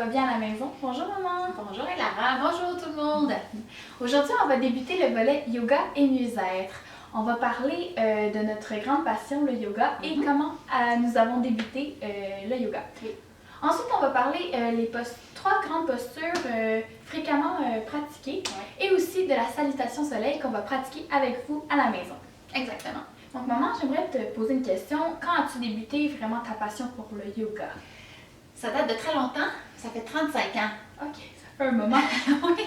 va bien à la maison? Bonjour maman! Bonjour Lara, bonjour tout le monde! Aujourd'hui, on va débuter le volet yoga et mieux-être. On va parler de notre grande passion, le yoga, et comment nous avons débuté le yoga. Oui. Ensuite, on va parler les trois grandes postures fréquemment pratiquées et aussi de la salutation soleil qu'on va pratiquer avec vous à la maison. Exactement. Donc maman, j'aimerais te poser une question. Quand as-tu débuté vraiment ta passion pour le yoga? Ça date de très longtemps, ça fait 35 ans. Ok, ça fait un moment. Oui.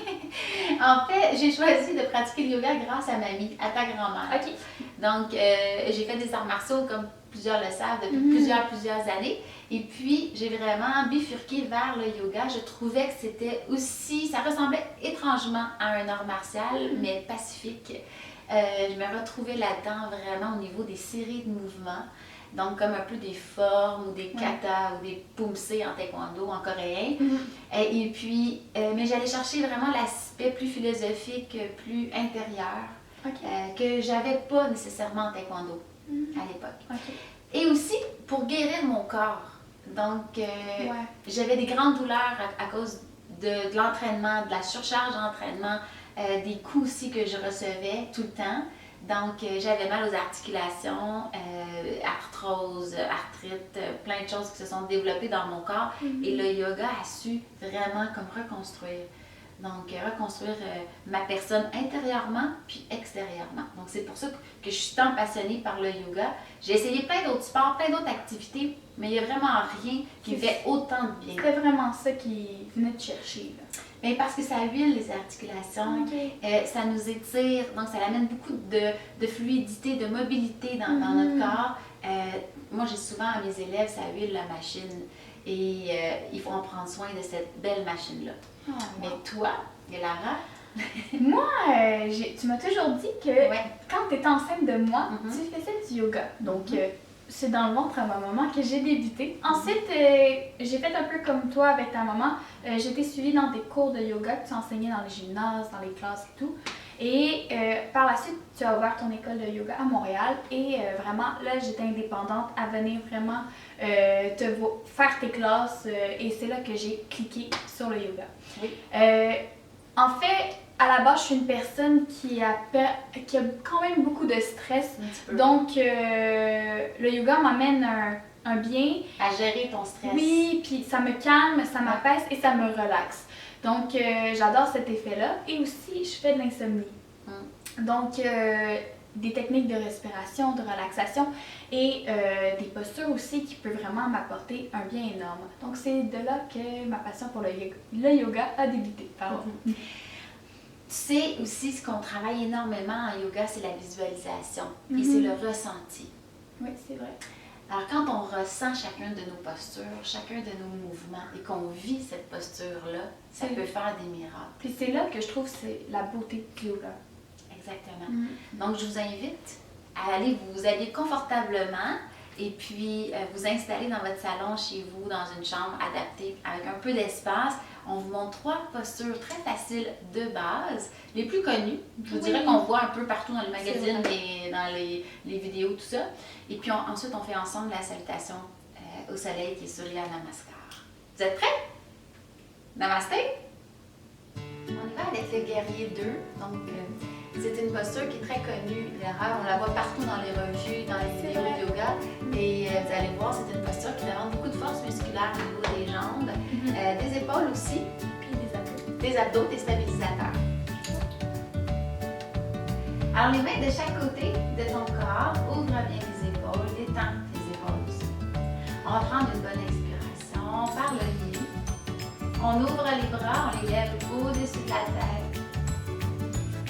En fait, j'ai choisi de pratiquer le yoga grâce à mamie, à ta grand-mère. Ok. Donc, j'ai fait des arts martiaux, comme plusieurs le savent, depuis plusieurs années. Et puis, j'ai vraiment bifurqué vers le yoga. Je trouvais que c'était aussi, ça ressemblait étrangement à un art martial, mais pacifique. Je me retrouvais là-dedans vraiment au niveau des séries de mouvements. Donc, comme un peu des formes ou des katas ou des pumse en taekwondo, en coréen. Et puis, mais j'allais chercher vraiment l'aspect plus philosophique, plus intérieur, que j'avais pas nécessairement en taekwondo à l'époque. Et aussi pour guérir mon corps. Donc, j'avais des grandes douleurs à cause de l'entraînement, de la surcharge d'entraînement, des coups aussi que je recevais tout le temps. Donc, j'avais mal aux articulations, arthrose, arthrite, plein de choses qui se sont développées dans mon corps. Et le yoga a su vraiment comme reconstruire. Donc, reconstruire ma personne intérieurement puis extérieurement. Donc, c'est pour ça que je suis tant passionnée par le yoga. J'ai essayé plein d'autres sports, plein d'autres activités, mais il n'y a vraiment rien qui me fait autant de bien. C'était vraiment ça qui venait de chercher, là. Bien, parce que ça huile les articulations, ça nous étire, donc ça amène beaucoup de fluidité, de mobilité dans notre corps. Moi, j'ai souvent à mes élèves, ça huile la machine et il faut en prendre soin de cette belle machine-là. Mais toi, Lara? Moi, tu m'as toujours dit que quand tu étais enceinte de moi, tu faisais du yoga. Donc, c'est dans le ventre à ma maman que j'ai débuté. Ensuite, j'ai fait un peu comme toi avec ta maman. J'ai été suivie dans des cours de yoga que tu enseignais dans les gymnases, dans les classes et tout. Et par la suite, tu as ouvert ton école de yoga à Montréal. Et vraiment, là, j'étais indépendante à venir vraiment faire tes classes. Et c'est là que j'ai cliqué sur le yoga. Oui. En fait, à la base, je suis une personne qui a quand même beaucoup de stress. Donc, le yoga m'amène un bien. À gérer ton stress. Oui, puis ça me calme, ça m'apaise et ça me relaxe. Donc, j'adore cet effet-là. Et aussi, je fais de l'insomnie. Donc, des techniques de respiration, de relaxation et des postures aussi qui peuvent vraiment m'apporter un bien énorme. Donc, c'est de là que ma passion pour le yoga a débuté. Tu sais aussi, ce qu'on travaille énormément en yoga, c'est la visualisation et c'est le ressenti. Oui, c'est vrai. Alors, quand on ressent chacun de nos postures, chacun de nos mouvements et qu'on vit cette posture-là, ça peut faire des miracles. Puis c'est là que je trouve que c'est la beauté du yoga. Exactement. Donc, je vous invite à aller vous habiller confortablement et puis vous installer dans votre salon, chez vous, dans une chambre adaptée avec un peu d'espace. On vous montre 3 postures très faciles de base, les plus connues. Je vous dirais qu'on voit un peu partout dans les magazines et dans les vidéos, tout ça. Et puis ensuite, on fait ensemble la salutation au soleil qui est Surya Namaskar. Vous êtes prêts? Namasté? On y va avec le guerrier 2. Donc, c'est une posture qui est très connue. On la voit partout dans les revues, dans les vidéos de yoga. Et vous allez voir, c'est une posture qui demande beaucoup de force musculaire au niveau des jambes, des épaules aussi, puis des abdos. Des abdos, des stabilisateurs. Alors, les mains de chaque côté de ton corps, ouvre bien les épaules, détends tes épaules aussi. On va prendre une bonne expiration par le nez. On ouvre les bras, on les lève au-dessus de la tête.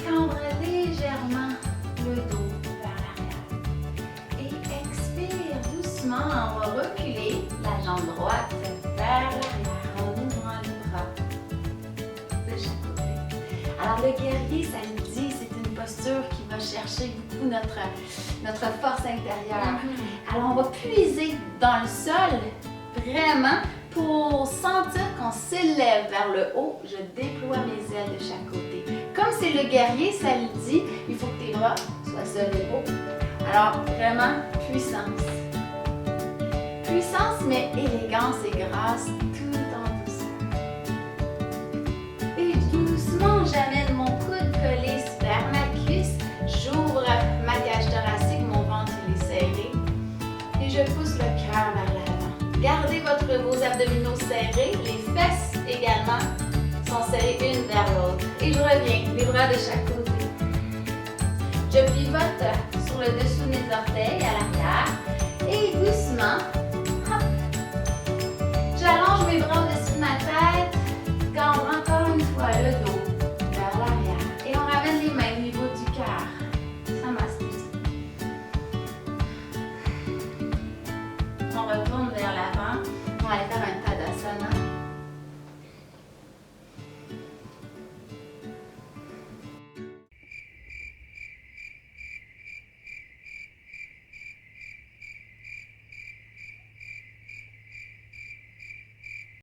Cambre légèrement le dos vers l'arrière. Et expire doucement. On va reculer la jambe droite vers l'arrière en ouvrant les bras de chaque côté. Alors le guerrier, ça le dit, c'est une posture qui va chercher beaucoup notre force intérieure. Alors on va puiser dans le sol vraiment pour sentir qu'on s'élève vers le haut. Je déploie mes ailes de chaque côté. Comme c'est le guerrier, ça le dit, il faut que tes bras soient sollevés haut. Alors, vraiment, puissance. Puissance, mais élégance et grâce, tout en douceur. doucement, j'amène mon coude collé vers ma cuisse. J'ouvre ma cage thoracique, mon ventre il est serré. Et je pousse le cœur vers l'avant. Gardez vos abdominaux serrés, les fesses également sont serrées une vers l'autre. Et je reviens, les bras de chaque côté. Je pivote sur le dessous de mes orteils à l'arrière. Et doucement, hop, j'allonge mes bras au-dessus de ma tête. Cambre encore une fois le dos vers l'arrière. Et on ramène les mains au niveau du cœur. Samasthiti. On retourne vers l'avant. On va aller faire un